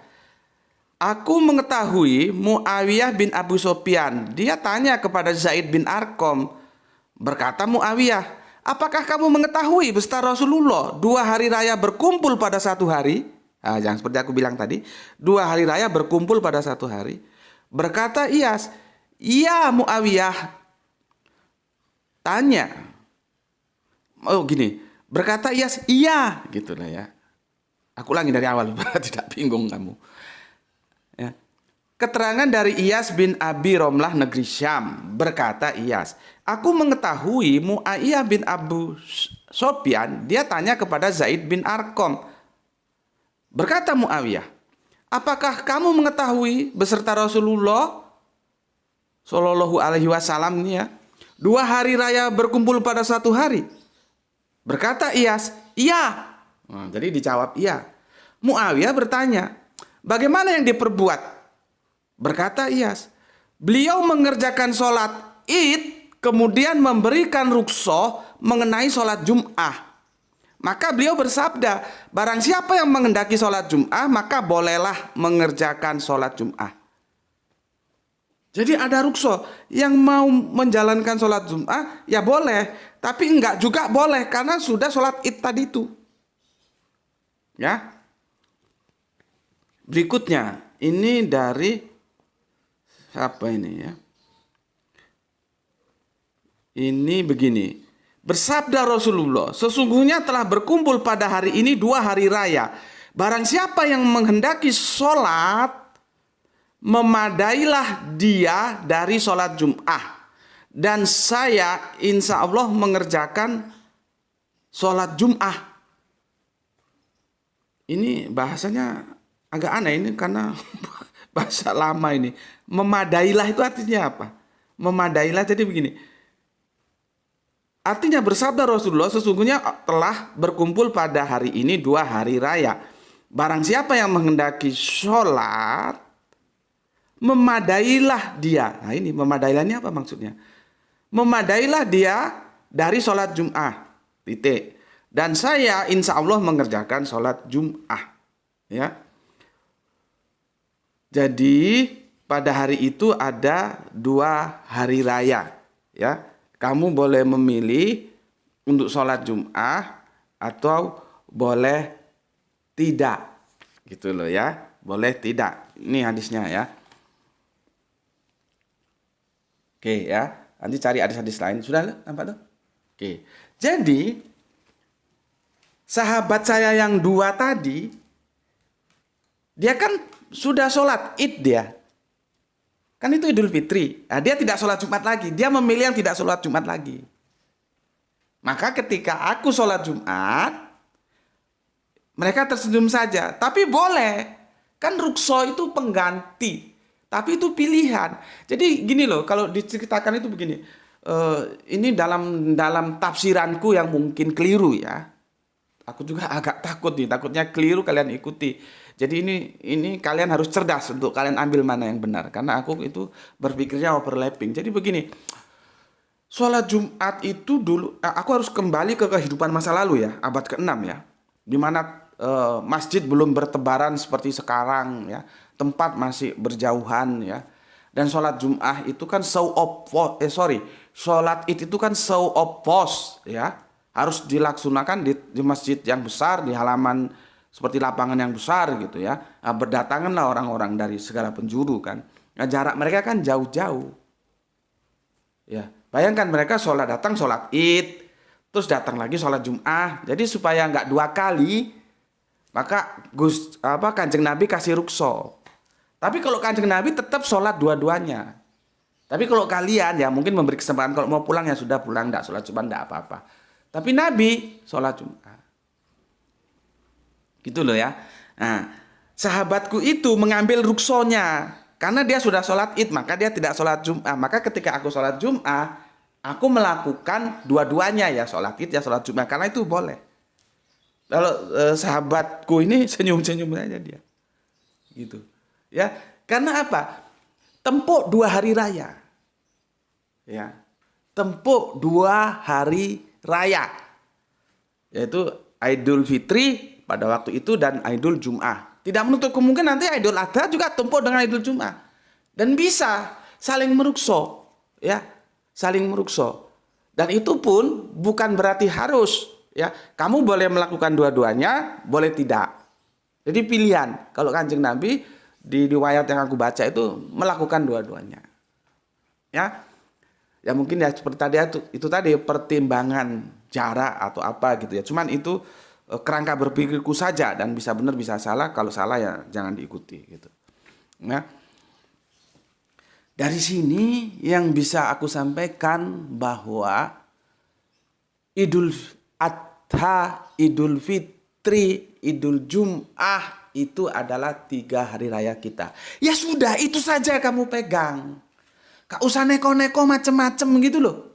Aku mengetahui Muawiyah bin Abu Sufyan. Dia tanya kepada Zaid bin Arqam. Berkata Muawiyah, apakah kamu mengetahui beserta Rasulullah 2 hari raya berkumpul pada satu hari? Yang seperti aku bilang tadi, 2 hari raya berkumpul pada satu hari. Berkata Iyas, iya Muawiyah. Tanya. Oh gini, berkata Iyas, iya, gitu lah ya. Aku ulangi dari awal, tidak bingung kamu. Ya. Keterangan dari Iyas bin Abi Romlah negeri Syam, berkata Iyas, aku mengetahui Muawiyah bin Abu Sufyan, dia tanya kepada Zaid bin Arqam. Berkata Muawiyah, apakah kamu mengetahui beserta Rasulullah Shallallahu Alaihi Wasallam ini ya, 2 hari raya berkumpul pada satu hari? Berkata Iyas, iya. Jadi dijawab iya. Muawiyah bertanya, bagaimana yang diperbuat? Berkata Iyas, beliau mengerjakan sholat Id, kemudian memberikan rukso mengenai sholat Jum'ah. Maka beliau bersabda, barang siapa yang menghendaki sholat Jum'ah, maka bolehlah mengerjakan sholat Jum'ah. Jadi ada rukso, yang mau menjalankan sholat Jum'ah ya boleh, tapi enggak juga boleh karena sudah sholat Id tadi itu. Ya. Berikutnya, ini dari apa ini ya? Ini begini. Bersabda Rasulullah, sesungguhnya telah berkumpul pada hari ini 2 hari raya. Barang siapa yang menghendaki sholat, memadailah dia dari sholat Jum'ah. Dan saya insya Allah mengerjakan sholat Jum'ah. Ini bahasanya agak aneh ini karena bahasa lama ini. Memadailah itu artinya apa? Memadailah jadi begini. Artinya bersabda Rasulullah, sesungguhnya telah berkumpul pada hari ini 2 hari raya. Barang siapa yang menghendaki sholat, memadailah dia. Nah ini memadailah ini apa maksudnya? Memadailah dia dari sholat Jum'ah. Titik. Dan saya insya Allah mengerjakan sholat Jum'ah. Ya. Jadi pada hari itu ada 2 hari raya. Ya. Kamu boleh memilih untuk sholat Jum'ah atau boleh tidak. Gitu loh ya. Boleh tidak. Ini hadisnya ya. Oke ya. Nanti cari hadis-hadis lain. Sudah nampak tuh? Oke. Jadi sahabat saya yang 2 tadi, dia kan sudah sholat Id dia. Kan itu Idul Fitri. Nah, dia tidak sholat Jumat lagi. Dia memilih yang tidak sholat Jumat lagi. Maka ketika aku sholat Jumat, mereka tersenyum saja. Tapi boleh. Kan rukso itu pengganti. Tapi itu pilihan. Jadi gini loh, kalau diceritakan itu begini. Ini dalam tafsiranku yang mungkin keliru ya. Aku juga agak takut nih, takutnya keliru kalian ikuti. Jadi ini kalian harus cerdas untuk kalian ambil mana yang benar. Karena aku itu berpikirnya overlapping. Jadi begini, sholat Jumat itu dulu, aku harus kembali ke kehidupan masa lalu ya, abad ke-6 ya. Dimana masjid belum bertebaran seperti sekarang ya. Tempat masih berjauhan ya. Dan sholat Jum'ah itu kan sholat Id itu kan show of force ya. Harus dilaksanakan di masjid yang besar, di halaman seperti lapangan yang besar gitu ya. Nah, berdatanganlah orang-orang dari segala penjuru kan. Nah, jarak mereka kan jauh-jauh. Ya, bayangkan mereka datang sholat Id, terus datang lagi sholat Jum'ah. Jadi supaya nggak dua kali, maka Kanjeng Nabi kasih rukso. Tapi kalau Kanjeng Nabi tetap sholat dua-duanya. Tapi kalau kalian ya mungkin memberi kesempatan, kalau mau pulang ya sudah pulang, enggak sholat Jumat enggak apa-apa. Tapi Nabi sholat Jumat. Gitu loh ya. Nah, sahabatku itu mengambil ruksonya. Karena dia sudah sholat Id, maka dia tidak sholat Jumat. Maka ketika aku sholat Jumat, aku melakukan dua-duanya ya, sholat Id ya sholat Jumat. Karena itu boleh. Kalau sahabatku ini senyum-senyum aja dia. Gitu. Ya, karena apa? Tempuh 2 hari raya. Ya. Tempuh 2 hari raya. Yaitu Idul Fitri pada waktu itu dan Idul Jum'ah. Tidak menutup kemungkinan nanti Idul Adha juga tempuh dengan Idul Jum'ah. Dan bisa saling merukso, ya. Saling merukso. Dan itu pun bukan berarti harus, ya. Kamu boleh melakukan dua-duanya, boleh tidak. Jadi pilihan. Kalau Kanjeng Nabi di riwayat yang aku baca itu melakukan dua-duanya. Ya. Ya mungkin ya seperti tadi itu tadi pertimbangan jarak atau apa gitu ya. Cuman itu kerangka berpikirku saja dan bisa benar bisa salah. Kalau salah ya jangan diikuti gitu. Nah, dari sini yang bisa aku sampaikan bahwa Idul Adha, Idul Fitri, Idul Jum'ah itu adalah 3 hari raya kita. Ya sudah, itu saja kamu pegang. Gak usah neko-neko macem-macem gitu loh.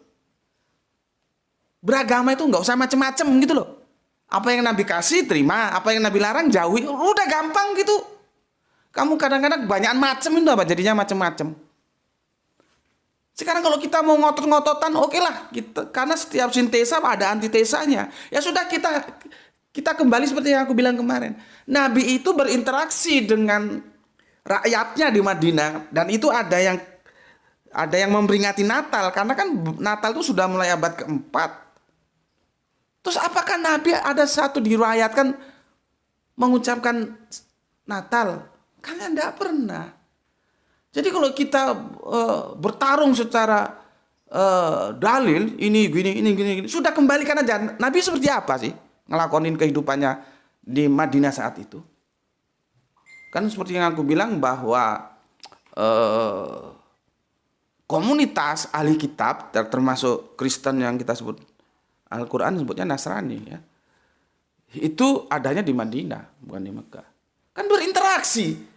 Beragama itu gak usah macem-macem gitu loh. Apa yang Nabi kasih terima, apa yang Nabi larang jauhi. Udah gampang gitu. Kamu kadang-kadang kebanyakan macem itu apa jadinya macem-macem. Sekarang kalau kita mau ngotot-ngototan, oke lah. Karena setiap sintesa ada antitesanya. Ya sudah kita kembali seperti yang aku bilang kemarin. Nabi itu berinteraksi dengan rakyatnya di Madinah. Dan itu ada yang memperingati Natal. Karena kan Natal itu sudah mulai abad keempat. Terus apakah Nabi ada satu diriwayatkan mengucapkan Natal? Kan tidak pernah. Jadi kalau kita bertarung secara dalil ini gini, sudah kembalikan aja. Nabi seperti apa sih ngelakonin kehidupannya di Madinah saat itu? Kan seperti yang aku bilang bahwa komunitas ahli kitab termasuk Kristen yang kita sebut Al-Quran sebutnya Nasrani ya. Itu adanya di Madinah bukan di Mekah. Kan berinteraksi.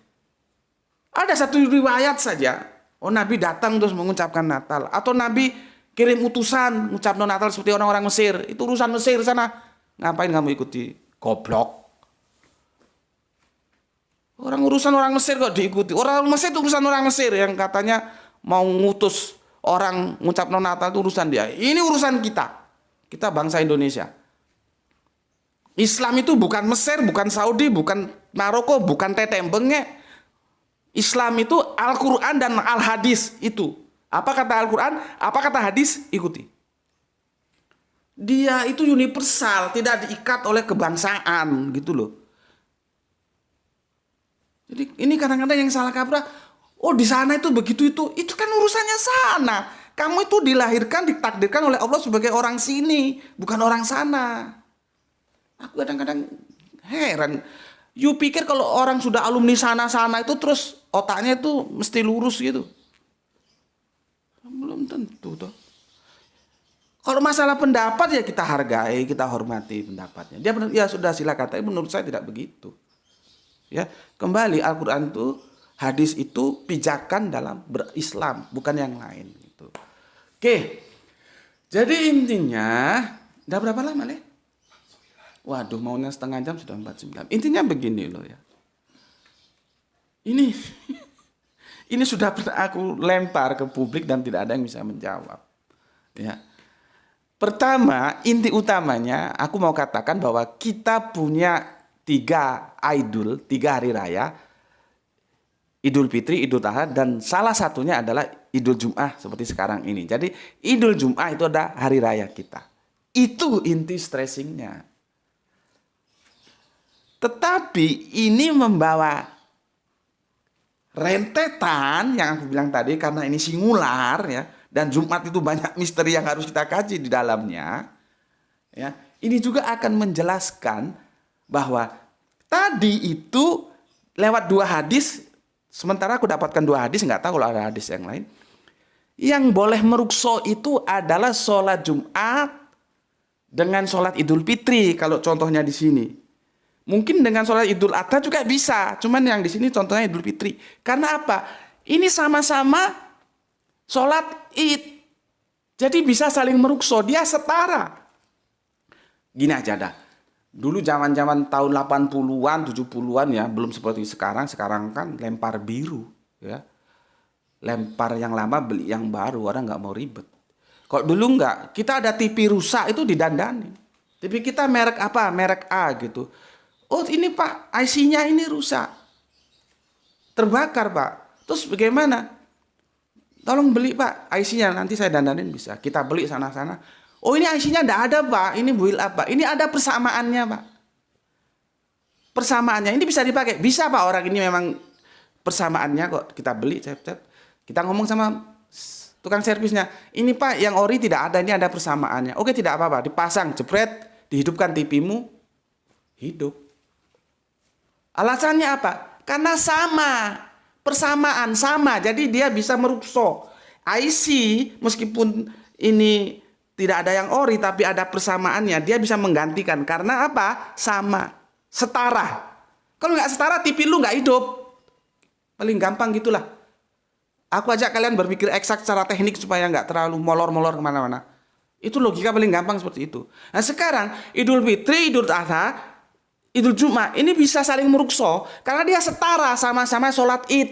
Ada satu riwayat saja, Nabi datang terus mengucapkan Natal. Atau Nabi kirim utusan mengucapkan Natal seperti orang-orang Mesir. Itu urusan Mesir sana. Ngapain kamu ikuti? Goblok. Urusan orang Mesir kok diikuti. Orang Mesir itu urusan orang Mesir yang katanya mau ngutus orang mengucapkan Natal itu urusan dia. Ini urusan kita. Kita bangsa Indonesia. Islam itu bukan Mesir, bukan Saudi, bukan Maroko, bukan tetem bengek. Islam itu Al-Quran dan Al-Hadis itu. Apa kata Al-Quran, apa kata hadis, ikuti. Dia itu universal, tidak diikat oleh kebangsaan gitu loh. Jadi ini kadang-kadang yang salah kaprah, di sana itu begitu itu kan urusannya sana. Kamu itu dilahirkan, ditakdirkan oleh Allah sebagai orang sini, bukan orang sana. Aku kadang-kadang heran. You pikir kalau orang sudah alumni sana-sana itu terus otaknya itu mesti lurus gitu? Belum tentu toh. Kalau masalah pendapat ya kita hargai, kita hormati pendapatnya. Dia ya sudah silakan, tapi menurut saya tidak begitu. Ya, kembali Al-Qur'an itu, hadis itu pijakan dalam berislam, bukan yang lain gitu. Oke. Jadi intinya, udah berapa lama nih? Waduh, maunya setengah jam sudah 49. Intinya begini loh ya. Ini sudah pernah aku lempar ke publik dan tidak ada yang bisa menjawab. Ya. Pertama, inti utamanya aku mau katakan bahwa kita punya 3 hari raya. Idul Fitri, Idul Adha, dan salah satunya adalah Idul Jum'ah seperti sekarang ini. Jadi Idul Jum'ah itu ada hari raya kita. Itu inti stressingnya. Tetapi ini membawa rentetan yang aku bilang tadi, karena ini singular ya, dan Jumat itu banyak misteri yang harus kita kaji di dalamnya. Ya, ini juga akan menjelaskan bahwa tadi itu lewat 2 hadis, sementara aku dapatkan 2 hadis, nggak tahu kalau ada hadis yang lain. Yang boleh merukso itu adalah sholat Jumat dengan sholat Idul Fitri. Kalau contohnya di sini, mungkin dengan sholat Idul Adha juga bisa. Cuman yang di sini contohnya Idul Fitri. Karena apa? Ini sama-sama sholat Id. Jadi bisa saling merukso. Dia setara. Gini aja dah. Dulu zaman-zaman tahun 80-an, 70-an ya, belum seperti sekarang. Sekarang kan lempar biru ya. Lempar yang lama beli yang baru, orang nggak mau ribet. Kok dulu nggak, kita ada TV rusak itu didandani. TV kita merek apa? Merek A gitu. Oh ini Pak, IC-nya ini rusak. Terbakar Pak. Terus bagaimana? Tolong beli Pak, IC-nya nanti saya dandanin bisa. Kita beli sana-sana. Oh ini IC-nya nggak ada Pak, ini build up Pak. Ini ada persamaannya Pak. Persamaannya ini bisa dipakai. Bisa Pak, orang ini memang persamaannya kok. Kita beli, cep-cep. Kita ngomong sama tukang servisnya, ini Pak yang ori tidak ada, ini ada persamaannya. Oke tidak apa-apa, dipasang, jepret, dihidupkan TV-mu, hidup. Alasannya apa? Karena sama, persamaan sama, jadi dia bisa merukso. IC meskipun ini tidak ada yang ori tapi ada persamaannya, dia bisa menggantikan. Karena apa? Sama, setara. Kalau nggak setara, TV lu nggak hidup. Paling gampang gitulah. Aku ajak kalian berpikir eksak secara teknik supaya nggak terlalu molor-molor kemana-mana. Itu logika paling gampang seperti itu. Nah sekarang Idul Fitri, Idul Adha, Idul Jumat ini bisa saling merukso karena dia setara, sama-sama sholat Id.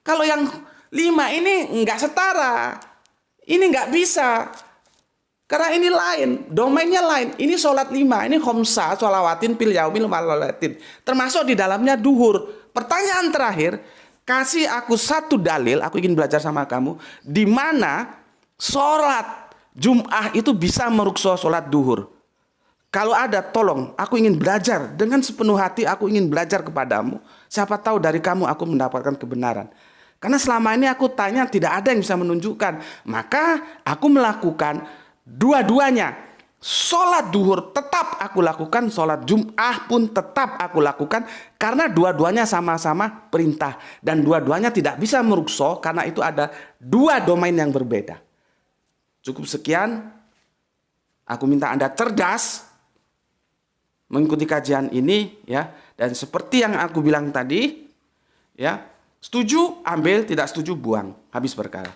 Kalau yang 5 ini nggak setara, ini nggak bisa. Karena ini lain, domainnya lain. Ini sholat 5, ini khomsa, sholawatin fil yaumil malalatin. Termasuk di dalamnya duhur. Pertanyaan terakhir, kasih aku satu dalil, aku ingin belajar sama kamu, di mana sholat Jum'ah itu bisa merukso sholat duhur. Kalau ada, tolong, aku ingin belajar dengan sepenuh hati, aku ingin belajar kepadamu. Siapa tahu dari kamu aku mendapatkan kebenaran. Karena selama ini aku tanya tidak ada yang bisa menunjukkan. Maka aku melakukan dua-duanya. Sholat duhur tetap aku lakukan, sholat Jum'ah pun tetap aku lakukan. Karena dua-duanya sama-sama perintah. Dan dua-duanya tidak bisa merukso karena itu ada 2 domain yang berbeda. Cukup sekian. Aku minta Anda cerdas mengikuti kajian ini ya. Dan seperti yang aku bilang tadi ya, setuju ambil, tidak setuju buang, habis perkara.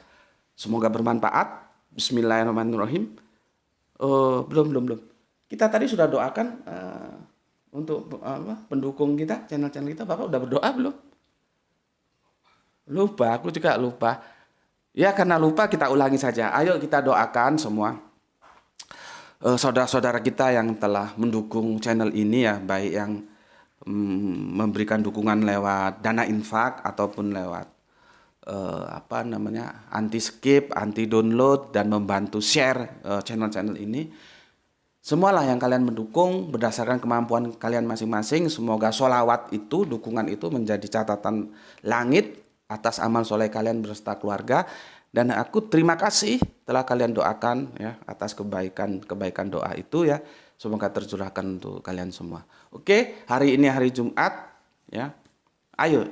Semoga bermanfaat. Bismillahirrahmanirrahim. Belum. Kita tadi sudah doakan untuk pendukung kita, channel-channel kita. Bapak udah berdoa belum? Lupa, aku juga lupa. Ya karena lupa kita ulangi saja. Ayo kita doakan semua saudara-saudara kita yang telah mendukung channel ini ya, baik yang memberikan dukungan lewat dana infak ataupun lewat anti skip, anti download dan membantu share channel-channel ini. Semualah yang kalian mendukung berdasarkan kemampuan kalian masing-masing. Semoga sholawat itu, dukungan itu menjadi catatan langit atas amal soleh kalian beserta keluarga. Dan aku terima kasih telah kalian doakan ya atas kebaikan doa itu ya. Semoga tercurahkan untuk kalian semua. Oke, hari ini hari Jumat ya. Ayo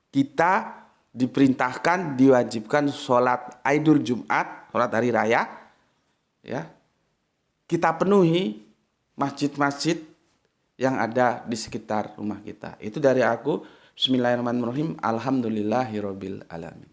kita diperintahkan, diwajibkan sholat Idul Jumat, sholat hari raya ya. Kita penuhi masjid-masjid yang ada di sekitar rumah kita. Itu dari aku. Bismillahirrahmanirrahim. Alhamdulillahirabbil alamin.